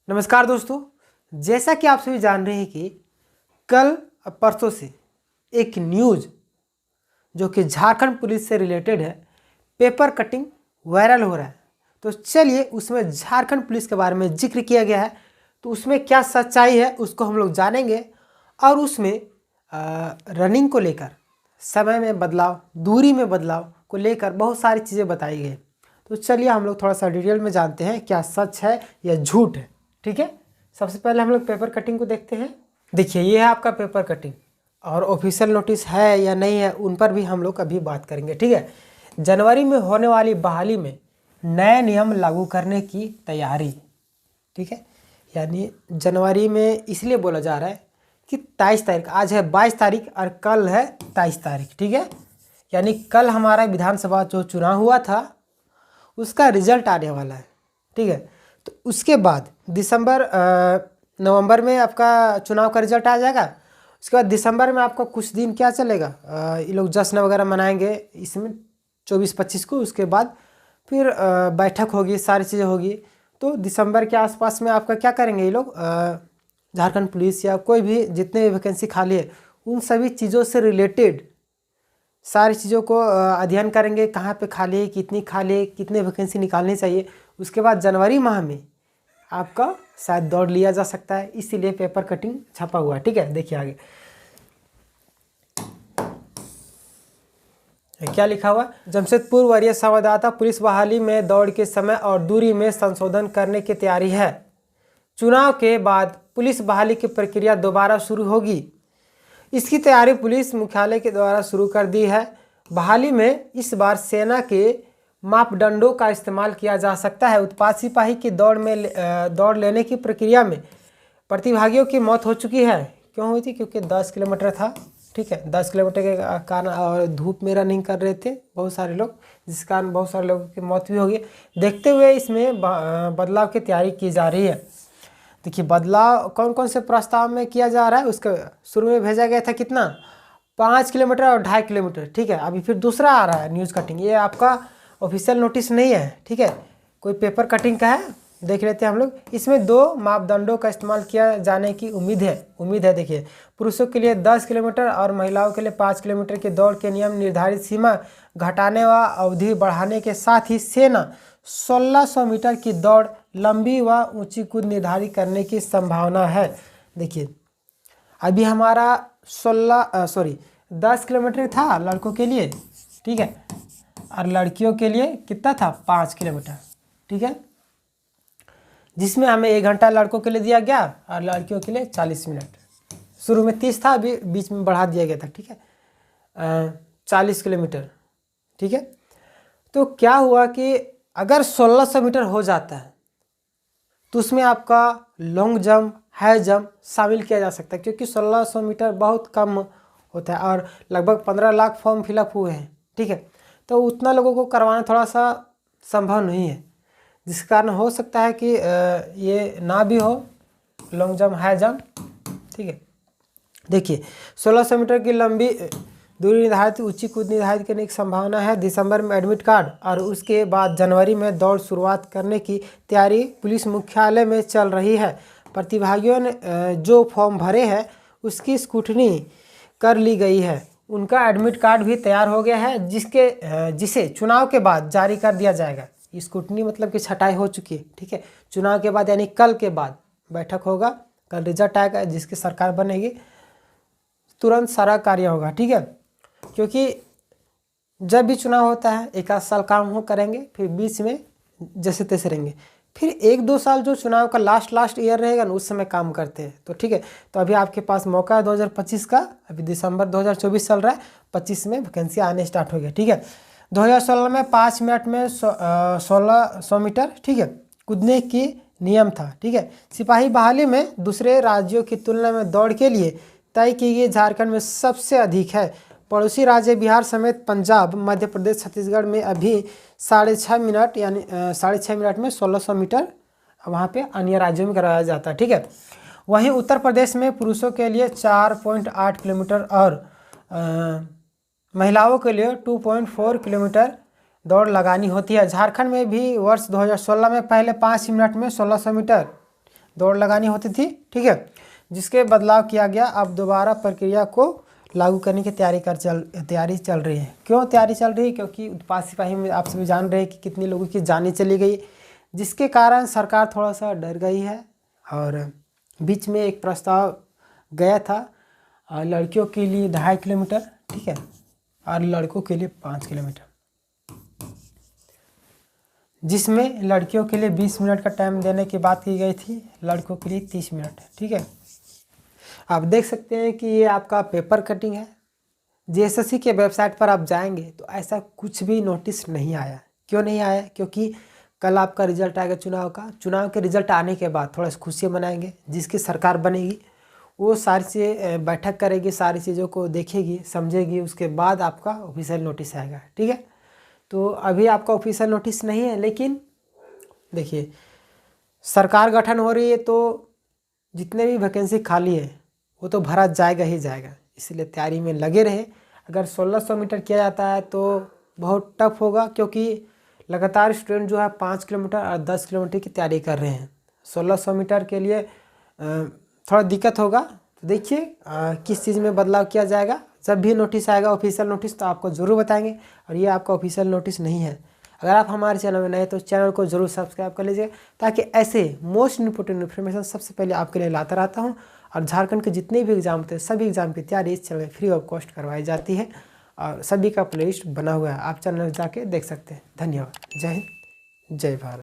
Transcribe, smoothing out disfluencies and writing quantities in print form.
नमस्कार दोस्तों। जैसा कि आप सभी जान रहे हैं कि कल परसों से एक न्यूज़ जो कि झारखंड पुलिस से रिलेटेड है, पेपर कटिंग वायरल हो रहा है। तो चलिए उसमें झारखंड पुलिस के बारे में जिक्र किया गया है, तो उसमें क्या सच्चाई है उसको हम लोग जानेंगे। और उसमें रनिंग को लेकर, समय में बदलाव, दूरी में बदलाव को लेकर बहुत सारी चीज़ें बताई गई। तो चलिए हम लोग थोड़ा सा डिटेल में जानते हैं क्या सच है या झूठ है। ठीक है, सबसे पहले हम लोग पेपर कटिंग को देखते हैं। देखिए ये है आपका पेपर कटिंग, और ऑफिशियल नोटिस है या नहीं है उन पर भी हम लोग अभी बात करेंगे। ठीक है, जनवरी में होने वाली बहाली में नए नियम लागू करने की तैयारी। ठीक है, यानी जनवरी में इसलिए बोला जा रहा है कि 23 तारीख, आज है 22 तारीख और कल है 23 तारीख। ठीक है, यानी कल हमारा विधानसभा जो चुनाव हुआ था उसका रिजल्ट आने वाला है। ठीक है, तो उसके बाद नवंबर में आपका चुनाव का रिजल्ट आ जाएगा। उसके बाद दिसंबर में आपका कुछ दिन क्या चलेगा, ये लोग जश्न वगैरह मनाएंगे इसमें 24-25 को। उसके बाद फिर बैठक होगी, सारी चीज़ें होगी। तो दिसंबर के आसपास में आपका क्या करेंगे ये लोग, झारखंड पुलिस या कोई भी जितने भी वैकेंसी खाली है उन सभी चीज़ों से रिलेटेड सारी चीज़ों को अध्ययन करेंगे, कहाँ पे खाली है, कितनी खाली है, कितने वैकेंसी निकालनी चाहिए। उसके बाद जनवरी माह में आपका शायद दौड़ लिया जा सकता है, इसीलिए पेपर कटिंग छपा हुआ है। ठीक है, देखिए आगे क्या लिखा हुआ। जमशेदपुर वरीय संवाददाता, पुलिस बहाली में दौड़ के समय और दूरी में संशोधन करने की तैयारी है। चुनाव के बाद पुलिस बहाली की प्रक्रिया दोबारा शुरू होगी। इसकी तैयारी पुलिस मुख्यालय के द्वारा शुरू कर दी है। बहाली में इस बार सेना के मापदंडों का इस्तेमाल किया जा सकता है। उत्पाद सिपाही की दौड़ लेने की प्रक्रिया में प्रतिभागियों की मौत हो चुकी है। क्यों हुई थी? क्योंकि 10 किलोमीटर था। ठीक है, 10 किलोमीटर के कारण और धूप में रनिंग कर रहे थे बहुत सारे लोग, जिस कारण बहुत सारे लोगों की मौत भी होगी। देखते हुए इसमें बदलाव की तैयारी की जा रही है। देखिए बदलाव कौन कौन से प्रस्ताव में किया जा रहा है। उसके शुरू में भेजा गया था कितना, 5 किलोमीटर और 2.5 किलोमीटर। ठीक है, अभी फिर दूसरा आ रहा है न्यूज़ कटिंग। ये आपका ऑफिशियल नोटिस नहीं है। ठीक है, कोई पेपर कटिंग का है, देख लेते हैं हम लोग। इसमें 2 मापदंडों का इस्तेमाल किया जाने की उम्मीद है। देखिए, पुरुषों के लिए 10 किलोमीटर और महिलाओं के लिए 5 किलोमीटर की दौड़ के नियम निर्धारित सीमा घटाने व अवधि बढ़ाने के साथ ही सेना 1600 मीटर की दौड़, लंबी व ऊंची कूद निर्धारित करने की संभावना है। देखिए अभी हमारा 10 किलोमीटर था लड़कों के लिए। ठीक है, और लड़कियों के लिए कितना था, 5 किलोमीटर। ठीक है, जिसमें हमें 1 घंटा लड़कों के लिए दिया गया और लड़कियों के लिए 40 मिनट। शुरू में 30 था, अभी बीच में बढ़ा दिया गया था। ठीक है, 40 किलोमीटर। ठीक है, तो क्या हुआ कि अगर 1600 मीटर हो जाता है तो उसमें आपका लॉन्ग जंप, हाई जंप शामिल किया जा सकता है, क्योंकि 1600 मीटर बहुत कम होता है और लगभग 15 लाख फॉर्म फिलअप हुए हैं। ठीक है, तो उतना लोगों को करवाना थोड़ा सा संभव नहीं है, जिस कारण हो सकता है कि ये ना भी हो लॉन्ग जंप, हाई जंप। ठीक है, देखिए 1600 मीटर की लंबी दूरी निर्धारित, ऊंची कूद निर्धारित करने की संभावना है। दिसंबर में एडमिट कार्ड और उसके बाद जनवरी में दौड़ शुरुआत करने की तैयारी पुलिस मुख्यालय में चल रही है। प्रतिभागियों ने जो फॉर्म भरे हैं उसकी स्क्रूटनी कर ली गई है। उनका एडमिट कार्ड भी तैयार हो गया है, जिसे चुनाव के बाद जारी कर दिया जाएगा। स्क्रूटनी मतलब कि छटाई हो चुकी है। ठीक है, चुनाव के बाद यानी कल के बाद बैठक होगा, कल रिजल्ट आएगा, जिसकी सरकार बनेगी तुरंत सारा कार्य होगा। ठीक है, क्योंकि जब भी चुनाव होता है 1 आध साल काम हो करेंगे, फिर बीच में जैसे तैसे रहेंगे, फिर 1-2 साल जो चुनाव का लास्ट ईयर रहेगा ना, उस समय काम करते हैं। तो ठीक है, तो अभी आपके पास मौका है 2025 का। अभी दिसंबर 2024 चल रहा है, 25 में वैकेंसी आने स्टार्ट हो गया। ठीक है, 2016 में 5 मिनट में 1600 मीटर, ठीक है, कूदने की नियम था। ठीक है, सिपाही बहाली में दूसरे राज्यों की तुलना में दौड़ के लिए तय की गई झारखंड में सबसे अधिक है। पड़ोसी राज्य बिहार समेत पंजाब, मध्य प्रदेश, छत्तीसगढ़ में अभी 6.5 मिनट यानी 6.5 मिनट में 1600 मीटर वहाँ पे अन्य राज्यों में कराया जाता है। ठीक है, वहीं उत्तर प्रदेश में पुरुषों के लिए 4.8 किलोमीटर और महिलाओं के लिए 2.4 किलोमीटर दौड़ लगानी होती है। झारखंड में भी वर्ष 2016 में पहले 5 मिनट में 1600 मीटर दौड़ लगानी होती थी, ठीक है, जिसके बदलाव किया गया। अब दोबारा प्रक्रिया को लागू करने की तैयारी चल रही है। क्यों तैयारी चल रही है? क्योंकि उत्पाद सिपाही में आप सभी जान रहे हैं कि कितनी लोगों की जानें चली गई, जिसके कारण सरकार थोड़ा सा डर गई है। और बीच में एक प्रस्ताव गया था लड़कियों के लिए 2.5 किलोमीटर, ठीक है, और लड़कों के लिए 5 किलोमीटर, जिसमें लड़कियों के लिए 20 मिनट का टाइम देने की बात की गई थी, लड़कों के लिए 30 मिनट, ठीक है। आप देख सकते हैं कि ये आपका पेपर कटिंग है। जेएसएससी के वेबसाइट पर आप जाएंगे तो ऐसा कुछ भी नोटिस नहीं आया। क्यों नहीं आया? क्योंकि कल आपका रिजल्ट आएगा चुनाव का। चुनाव के रिजल्ट आने के बाद थोड़ा सा खुशियाँ मनाएंगे। जिसकी सरकार बनेगी वो सारी चीज़ें बैठक करेगी, सारी चीज़ों को देखेगी, समझेगी, उसके बाद आपका ऑफिशियल नोटिस आएगा, ठीक है। तो अभी आपका ऑफिशियल नोटिस नहीं है, लेकिन देखिए सरकार गठन हो रही है तो जितने भी वैकेंसी खाली है वो तो भरा जाएगा ही जाएगा, इसलिए तैयारी में लगे रहे। अगर 1600 मीटर किया जाता है तो बहुत टफ होगा, क्योंकि लगातार स्टूडेंट जो है 5 किलोमीटर और 10 किलोमीटर की तैयारी कर रहे हैं। 1600 मीटर के लिए थोड़ा दिक्कत होगा। तो देखिए किस चीज़ में बदलाव किया जाएगा। जब भी नोटिस आएगा ऑफिशियल नोटिस तो आपको ज़रूर बताएंगे। और ये आपका ऑफिशियल नोटिस नहीं है। अगर आप हमारे चैनल में नए तो चैनल को ज़रूर सब्सक्राइब कर लीजिए, ताकि ऐसे मोस्ट इंपोर्टेंट इन्फॉर्मेशन सबसे पहले आपके लिए लाता रहता हूँ। और झारखंड के जितने भी एग्जाम होते हैं सभी एग्जाम की तैयारी इस चैनल में फ्री ऑफ कॉस्ट करवाई जाती है, और सभी का प्लेलिस्ट बना हुआ है, आप चैनल जाके देख सकते हैं। धन्यवाद। जय हिंद, जय भारत।